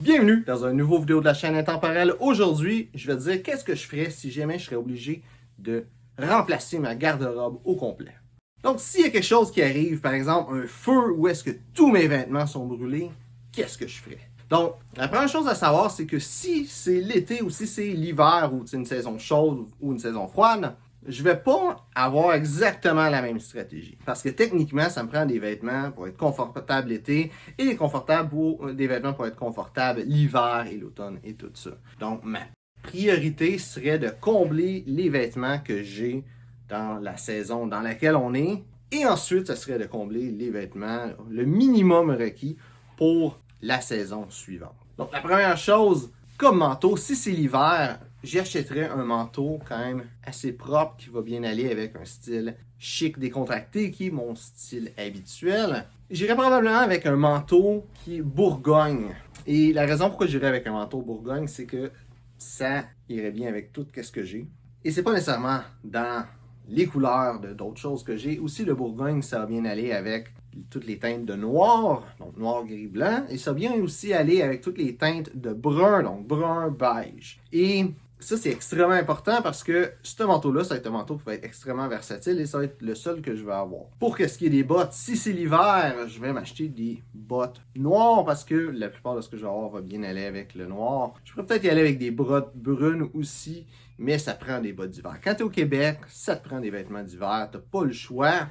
Bienvenue dans une nouvelle vidéo de la chaîne Intemporelle. Aujourd'hui, je vais te dire qu'est-ce que je ferais si jamais je serais obligé de remplacer ma garde-robe au complet. Donc, s'il y a quelque chose qui arrive, par exemple un feu où est-ce que tous mes vêtements sont brûlés, qu'est-ce que je ferais? Donc, la première chose à savoir, c'est que si c'est l'été ou si c'est l'hiver ou une saison chaude ou une saison froide, je vais pas avoir exactement la même stratégie. Parce que techniquement, ça me prend des vêtements pour être confortable l'été et des vêtements pour être confortable l'hiver et l'automne et tout ça. Donc, ma priorité serait de combler les vêtements que j'ai dans la saison dans laquelle on est. Et ensuite, ce serait de combler les vêtements, le minimum requis pour la saison suivante. Donc, la première chose, comme manteau, si c'est l'hiver, j'achèterais un manteau quand même assez propre qui va bien aller avec un style chic décontracté qui est mon style habituel. J'irais probablement avec un manteau qui est Bourgogne. Et la raison pourquoi j'irais avec un manteau Bourgogne, c'est que ça irait bien avec tout ce que j'ai. Et c'est pas nécessairement dans les couleurs d'autres choses que j'ai. Aussi, le Bourgogne, ça va bien aller avec toutes les teintes de noir, donc noir, gris, blanc. Et ça va bien aussi aller avec toutes les teintes de brun, donc brun, beige. Et ça, c'est extrêmement important parce que ce manteau-là, ça va être un manteau qui va être extrêmement versatile et ça va être le seul que je vais avoir. Pour ce qui est des bottes, si c'est l'hiver, je vais m'acheter des bottes noires parce que la plupart de ce que je vais avoir va bien aller avec le noir. Je pourrais peut-être y aller avec des bottes brunes aussi, mais ça prend des bottes d'hiver. Quand tu es au Québec, ça te prend des vêtements d'hiver, tu n'as pas le choix.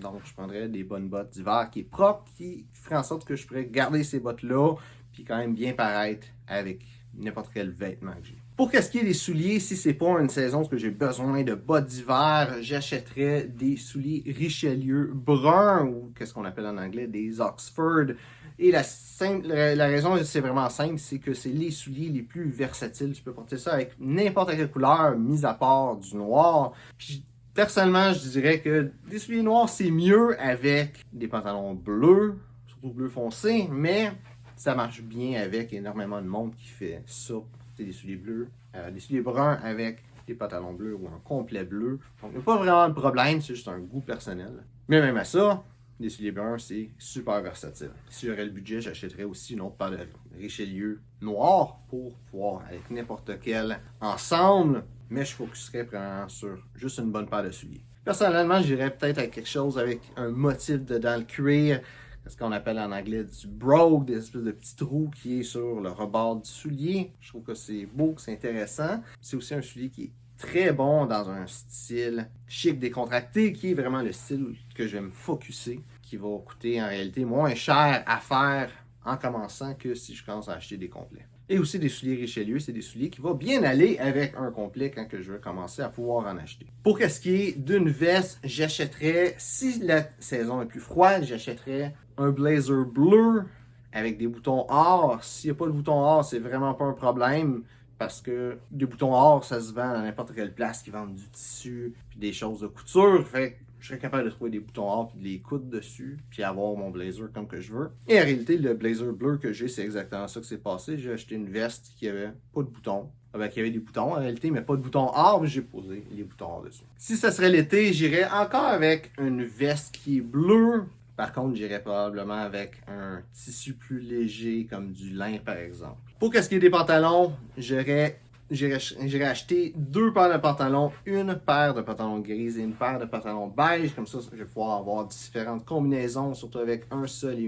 Donc, je prendrais des bonnes bottes d'hiver qui est propre, qui ferait en sorte que je pourrais garder ces bottes-là, puis quand même bien paraître avec n'importe quel vêtement que j'ai. Pour ce qui est des souliers, si c'est pas une saison où j'ai besoin de bottes d'hiver, j'achèterais des souliers Richelieu bruns ou qu'est-ce qu'on appelle en anglais des Oxford. Et la raison, c'est vraiment simple, c'est que c'est les souliers les plus versatiles. Tu peux porter ça avec n'importe quelle couleur, mis à part du noir. Puis personnellement, je dirais que des souliers noirs, c'est mieux avec des pantalons bleus, surtout bleu foncé, mais ça marche bien avec énormément de monde qui fait ça. C'est des souliers bleus, des souliers bruns avec des pantalons bleus ou un complet bleu. Donc, il n'y a pas vraiment de problème, c'est juste un goût personnel. Mais même à ça, des souliers bruns, c'est super versatile. Si j'aurais le budget, j'achèterais aussi une autre paire de Richelieu noir pour pouvoir avec n'importe quel ensemble, mais je focuserais vraiment sur juste une bonne paire de souliers. Personnellement, j'irais peut-être avec quelque chose avec un motif dans le cuir, ce qu'on appelle en anglais du brogue, des espèces de petits trous qui est sur le rebord du soulier. Je trouve que c'est beau, que c'est intéressant. C'est aussi un soulier qui est très bon dans un style chic décontracté, qui est vraiment le style que je vais me focusser, qui va coûter en réalité moins cher à faire en commençant que si je commence à acheter des complets. Et aussi des souliers Richelieu, c'est des souliers qui vont bien aller avec un complet quand que je vais commencer à pouvoir en acheter. Pour ce qui est d'une veste, j'achèterais, si la saison est plus froide, j'achèterais un blazer bleu avec des boutons or. S'il n'y a pas de boutons or, c'est vraiment pas un problème parce que des boutons or, ça se vend à n'importe quelle place qui vendent du tissu puis des choses de couture. Fait que je serais capable de trouver des boutons or puis de les coudre dessus puis avoir mon blazer comme que je veux. Et en réalité, le blazer bleu que j'ai, c'est exactement ça que c'est passé. J'ai acheté une veste qui avait pas de boutons. Qui avait des boutons en réalité, mais pas de boutons or, mais j'ai posé les boutons or dessus. Si ça serait l'été, j'irais encore avec une veste qui est bleue. Par contre, j'irais probablement avec un tissu plus léger, comme du lin, par exemple. Pour ce qui est des pantalons, j'irais acheter deux paires de pantalons, une paire de pantalons gris et une paire de pantalons beige. Comme ça, je vais pouvoir avoir différentes combinaisons, surtout avec une seule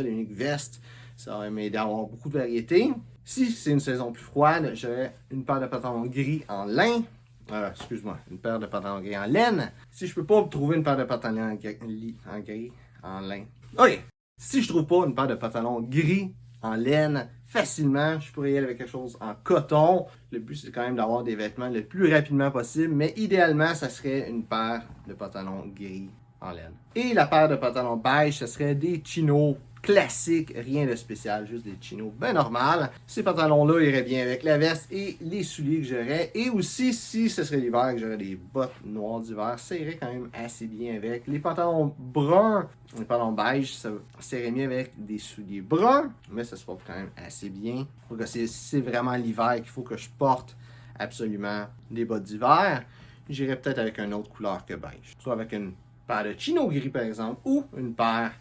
et unique veste. Ça va m'aider à avoir beaucoup de variété. Si c'est une saison plus froide, j'aurais une paire de pantalons gris en lin. Une paire de pantalons gris en laine. Si je peux pas trouver une paire de pantalons en gris, en lin. OK. Si je trouve pas une paire de pantalons gris en laine facilement, je pourrais y aller avec quelque chose en coton. Le but, c'est quand même d'avoir des vêtements le plus rapidement possible, mais idéalement, ça serait une paire de pantalons gris en laine. Et la paire de pantalons beige, ce serait des chinos classiques, rien de spécial, juste des chinos bien normales. Ces pantalons-là iraient bien avec la veste et les souliers que j'aurais. Et aussi, si ce serait l'hiver, que j'aurais des bottes noires d'hiver, ça irait quand même assez bien avec. Les pantalons bruns, les pantalons beige, ça irait mieux avec des souliers bruns, mais ça se porte quand même assez bien. Donc, c'est vraiment l'hiver qu'il faut que je porte absolument des bottes d'hiver. J'irais peut-être avec une autre couleur que beige. Soit avec une paire de chinos gris, par exemple, ou une paire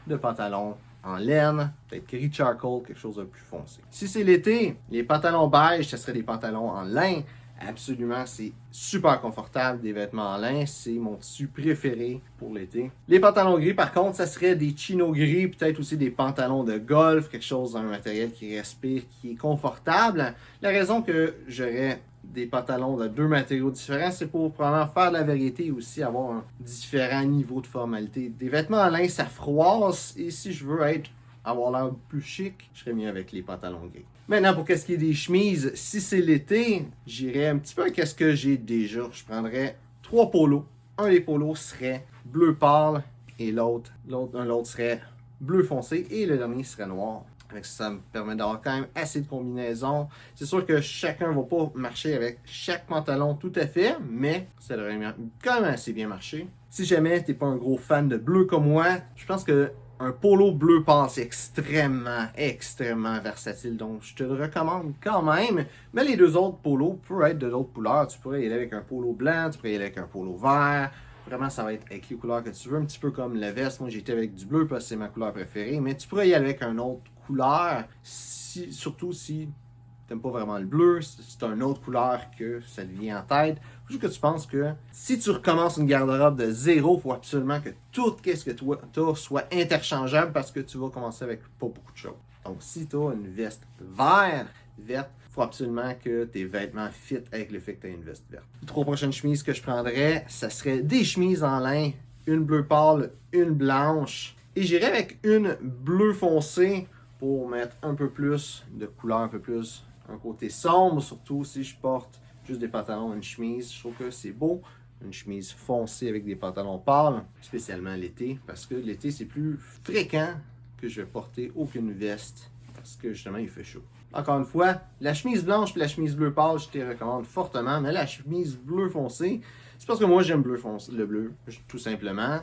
de pantalons en laine, peut-être gris charcoal, quelque chose de plus foncé. Si c'est l'été, les pantalons beige, ce serait des pantalons en lin. Absolument, c'est super confortable, des vêtements en lin, c'est mon tissu préféré pour l'été. Les pantalons gris, par contre, ça serait des chinos gris, peut-être aussi des pantalons de golf, quelque chose d'un matériel qui respire, qui est confortable. La raison que j'aurais des pantalons de deux matériaux différents, c'est pour probablement faire de la variété et aussi avoir un différent niveau de formalité. Des vêtements en lin, ça froisse, et si je veux avoir l'air plus chic, je serais mieux avec les pantalons gris. Maintenant, pour qu'est-ce qui est des chemises, si c'est l'été, j'irais un petit peu avec ce que j'ai déjà. Je prendrais 3 polos. Un des polos serait bleu pâle et l'autre serait bleu foncé et le dernier serait noir. Avec ça me permet d'avoir quand même assez de combinaisons. C'est sûr que chacun ne va pas marcher avec chaque pantalon tout à fait, mais ça devrait quand même assez bien marcher. Si jamais tu n'es pas un gros fan de bleu comme moi, je pense que un polo bleu pâle, c'est extrêmement versatile. Donc, je te le recommande quand même. Mais les deux autres polos peuvent être de d'autres couleurs. Tu pourrais y aller avec un polo blanc, tu pourrais y aller avec un polo vert. Vraiment, ça va être avec les couleurs que tu veux. Un petit peu comme la veste. Moi, j'étais avec du bleu parce que c'est ma couleur préférée. Mais tu pourrais y aller avec une autre couleur. Surtout si tu n'aimes pas vraiment le bleu. Si tu as une autre couleur que ça te vient en tête. Juste que tu penses que si tu recommences une garde-robe de zéro, il faut absolument que tout ce que tu as soit interchangeable parce que tu vas commencer avec pas beaucoup de choses. Donc, si tu as une veste verte, il faut absolument que tes vêtements fit avec le fait que tu as une veste verte. Les 3 prochaines chemises que je prendrais, ça serait des chemises en lin, une bleu pâle, une blanche. Et j'irais avec une bleu foncé pour mettre un peu plus de couleur, un peu plus un côté sombre, surtout si je porte juste des pantalons, une chemise. Je trouve que c'est beau. Une chemise foncée avec des pantalons pâles, spécialement l'été, parce que l'été, c'est plus fréquent que je vais porter aucune veste, parce que justement, il fait chaud. Encore une fois, la chemise blanche et la chemise bleu pâle, je te les recommande fortement, mais la chemise bleu foncé, c'est parce que moi, j'aime le bleu, tout simplement.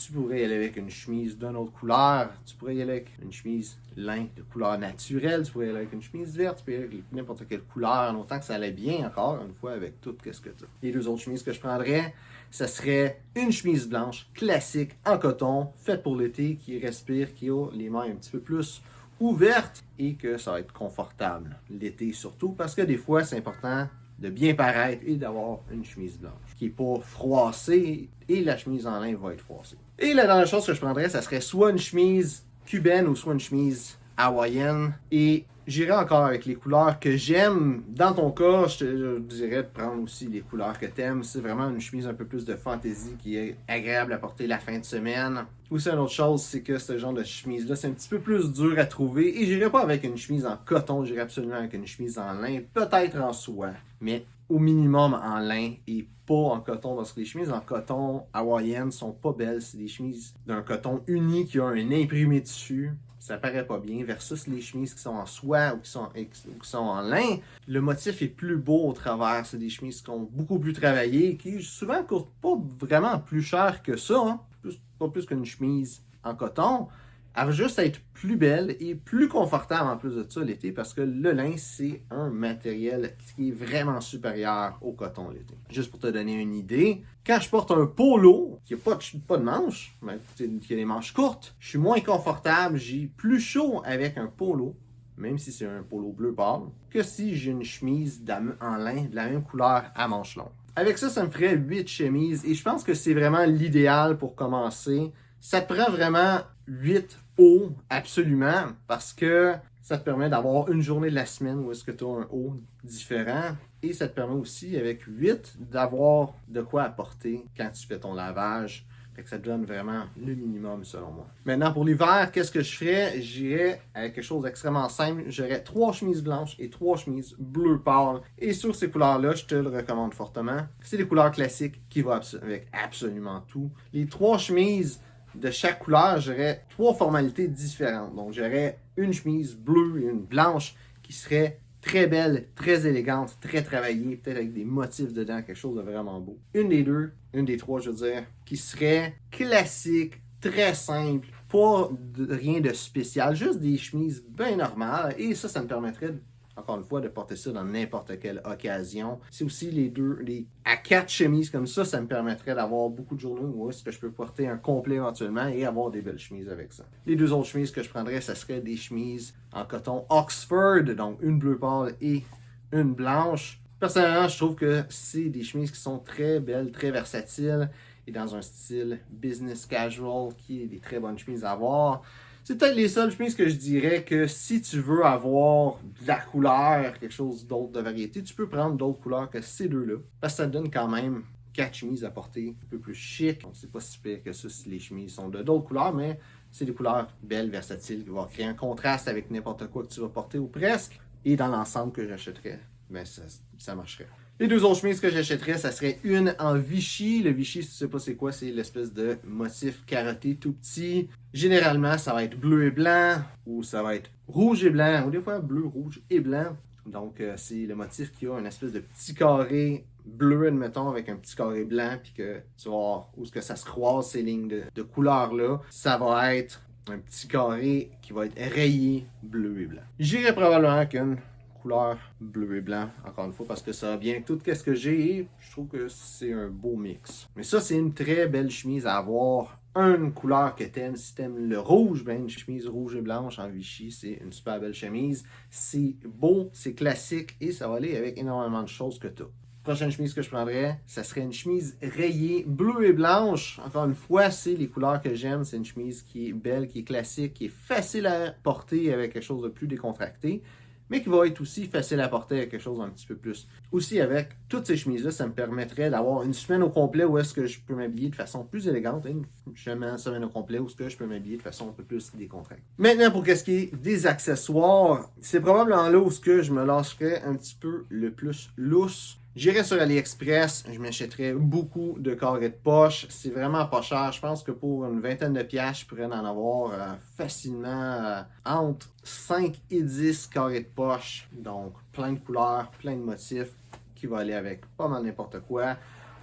Tu pourrais y aller avec une chemise d'une autre couleur. Tu pourrais y aller avec une chemise lin de couleur naturelle. Tu pourrais y aller avec une chemise verte. Tu pourrais y aller avec n'importe quelle couleur, longtemps que ça allait bien encore, une fois, avec tout ce que tu as. Les 2 autres chemises que je prendrais, ça serait une chemise blanche classique en coton, faite pour l'été, qui respire, qui a les mailles un petit peu plus ouvertes et que ça va être confortable. L'été surtout, parce que des fois, c'est important de bien paraître et d'avoir une chemise blanche qui n'est pas froissée et la chemise en lin va être froissée. Et la dernière chose que je prendrais, ça serait soit une chemise cubaine ou soit une chemise hawaïenne. Et j'irai encore avec les couleurs que j'aime. Dans ton cas, je te dirais de prendre aussi les couleurs que tu aimes. C'est vraiment une chemise un peu plus de fantaisie qui est agréable à porter la fin de semaine. Aussi, une autre chose, c'est que ce genre de chemise-là, c'est un petit peu plus dur à trouver. Et j'irai pas avec une chemise en coton, j'irai absolument avec une chemise en lin, peut-être en soie, mais au minimum en lin et pas en coton, parce que les chemises en coton hawaïennes sont pas belles. C'est des chemises d'un coton uni qui a un imprimé dessus. Ça paraît pas bien, versus les chemises qui sont en soie ou qui sont en lin. Le motif est plus beau au travers. C'est des chemises qui sont beaucoup plus travaillées, qui souvent coûtent pas vraiment plus cher que ça, hein. Pas plus qu'une chemise en coton. Elle va juste être plus belle et plus confortable en plus de ça l'été, parce que le lin, c'est un matériel qui est vraiment supérieur au coton l'été. Juste pour te donner une idée, quand je porte un polo qui n'a pas de manches, mais qui a des manches courtes, je suis moins confortable, j'ai plus chaud avec un polo, même si c'est un polo bleu pâle, que si j'ai une chemise en lin de la même couleur à manches longues. Avec ça, ça me ferait 8 chemises et je pense que c'est vraiment l'idéal pour commencer. Ça te prend vraiment 8 hauts, absolument, parce que ça te permet d'avoir une journée de la semaine où est-ce que tu as un haut différent. Et ça te permet aussi, avec 8, d'avoir de quoi apporter quand tu fais ton lavage. Fait que ça te donne vraiment le minimum, selon moi. Maintenant, pour l'hiver, qu'est-ce que je ferais? J'irais avec quelque chose d'extrêmement simple. J'aurais 3 chemises blanches et 3 chemises bleu pâle. Et sur ces couleurs-là, je te le recommande fortement. C'est des couleurs classiques qui vont avec absolument tout. Les 3 chemises de chaque couleur, j'aurais 3 formalités différentes. Donc, j'aurais une chemise bleue et une blanche qui serait très belle, très élégante, très travaillée, peut-être avec des motifs dedans, quelque chose de vraiment beau. Une des 3, je veux dire, qui serait classique, très simple, pas rien de spécial, juste des chemises bien normales. Et ça me permettrait encore une fois, de porter ça dans n'importe quelle occasion. C'est aussi à 4 chemises comme ça me permettrait d'avoir beaucoup de journées où est-ce que je peux porter un complet éventuellement et avoir des belles chemises avec ça. Les deux autres chemises que je prendrais, ça serait des chemises en coton Oxford, donc une bleu pâle et une blanche. Personnellement, je trouve que c'est des chemises qui sont très belles, très versatiles et dans un style business casual qui est des très bonnes chemises à avoir. C'est peut-être les seules chemises que je dirais que si tu veux avoir de la couleur, quelque chose d'autre de variété, tu peux prendre d'autres couleurs que ces deux-là. Parce que ça te donne quand même 4 chemises à porter un peu plus chic. Donc c'est pas si pire que ça si les chemises sont de d'autres couleurs, mais c'est des couleurs belles, versatiles, qui vont créer un contraste avec n'importe quoi que tu vas porter ou presque. Et dans l'ensemble que j'achèterais, ben ça marcherait. Les deux autres chemises que j'achèterais, ça serait une en Vichy. Le Vichy, si tu sais pas c'est quoi, c'est l'espèce de motif carotté tout petit. Généralement, ça va être bleu et blanc, ou ça va être rouge et blanc, ou des fois bleu, rouge et blanc. Donc, c'est le motif qui a une espèce de petit carré bleu, admettons, avec un petit carré blanc, puis que tu vas voir où est-ce que ça se croise, ces lignes de couleurs-là. Ça va être un petit carré qui va être rayé bleu et blanc. J'irais probablement qu'une couleur bleu et blanc, encore une fois, parce que ça va bien avec tout ce que j'ai et je trouve que c'est un beau mix. Mais ça, c'est une très belle chemise à avoir. Une couleur que t'aimes, si t'aimes le rouge, ben une chemise rouge et blanche en Vichy, c'est une super belle chemise. C'est beau, c'est classique et ça va aller avec énormément de choses que t'as. Prochaine chemise que je prendrais, ça serait une chemise rayée bleu et blanche. Encore une fois, c'est les couleurs que j'aime. C'est une chemise qui est belle, qui est classique, qui est facile à porter avec quelque chose de plus décontracté, mais qui va être aussi facile à porter avec quelque chose d'un petit peu plus. Aussi, avec toutes ces chemises-là, ça me permettrait d'avoir une semaine au complet où est-ce que je peux m'habiller de façon plus élégante et une semaine au complet où est-ce que je peux m'habiller de façon un peu plus décontractée. Maintenant, pour ce qui est des accessoires, c'est probablement là où est-ce que je me lâcherais un petit peu le plus lousse. J'irais sur AliExpress, je m'achèterais beaucoup de carrés de poche. C'est vraiment pas cher. Je pense que pour une vingtaine de piastres, je pourrais en avoir facilement entre 5 et 10 carrés de poche. Donc, plein de couleurs, plein de motifs qui va aller avec pas mal n'importe quoi.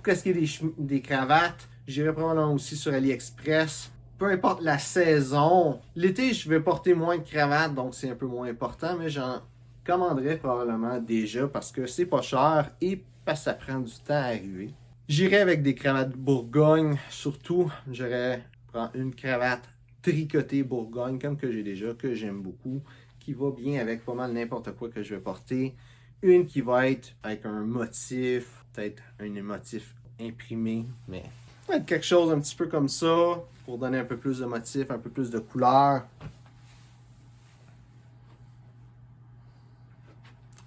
Pour ce qui est des cravates, j'irais probablement aussi sur AliExpress. Peu importe la saison. L'été, je vais porter moins de cravates, donc c'est un peu moins important, mais j'en commanderais probablement déjà parce que c'est pas cher et parce que ça prend du temps à arriver. J'irais avec des cravates Bourgogne, surtout j'aurais prendre une cravate tricotée Bourgogne comme que j'ai déjà, que j'aime beaucoup, qui va bien avec pas mal n'importe quoi que je vais porter. Une qui va être avec un motif, peut-être un motif imprimé, mais ça va être quelque chose un petit peu comme ça pour donner un peu plus de motif, un peu plus de couleur.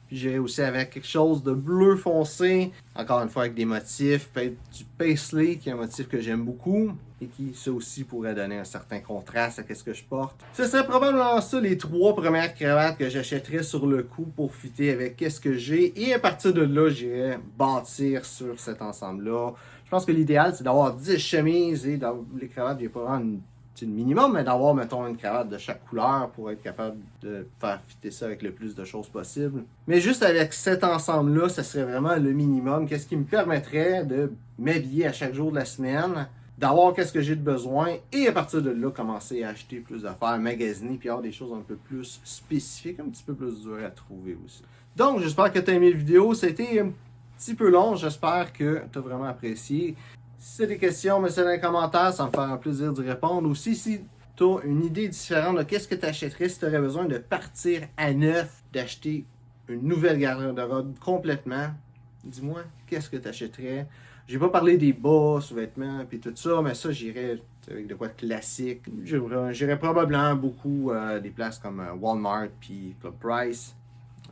Puis j'irai aussi avec quelque chose de bleu foncé, encore une fois avec des motifs, peut-être du paisley qui est un motif que j'aime beaucoup et qui ça aussi pourrait donner un certain contraste à ce que je porte. Ce serait probablement ça les 3 premières cravates que j'achèterais sur le coup pour fitter avec ce que j'ai et à partir de là j'irai bâtir sur cet ensemble-là. Je pense que l'idéal c'est d'avoir 10 chemises et dans les cravates il n'y a pas vraiment le minimum, mais d'avoir, mettons, une cravate de chaque couleur pour être capable de faire fitter ça avec le plus de choses possible. Mais juste avec cet ensemble-là, ça serait vraiment le minimum. Qu'est-ce qui me permettrait de m'habiller à chaque jour de la semaine, d'avoir qu'est-ce que j'ai de besoin, et à partir de là, commencer à acheter plus d'affaires, magasiner, puis avoir des choses un peu plus spécifiques, un petit peu plus dures à trouver aussi. Donc, j'espère que tu as aimé la vidéo. C'était un petit peu long. J'espère que tu as vraiment apprécié. Si tu as des questions, mets-les dans les commentaires, ça me fera un plaisir d'y répondre. Aussi, si tu as une idée différente de qu'est-ce que tu achèterais si tu aurais besoin de partir à neuf, d'acheter une nouvelle garde-robe complètement, dis-moi, qu'est-ce que tu achèterais? J'ai pas parlé des bas, sous-vêtements, puis tout ça, mais ça, j'irais avec de quoi de classique. J'irais probablement beaucoup des places comme Walmart puis Club Price,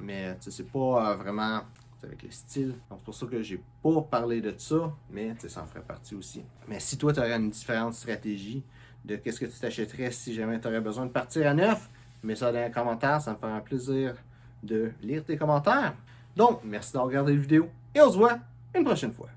mais c'est pas vraiment avec le style. Donc c'est pour ça que j'ai pas parlé de ça, mais ça en ferait partie aussi. Mais si toi tu aurais une différente stratégie de qu'est-ce que tu t'achèterais si jamais tu aurais besoin de partir à neuf, mets ça dans les commentaires, ça me fera un plaisir de lire tes commentaires. Donc, merci d'avoir regardé la vidéo et on se voit une prochaine fois.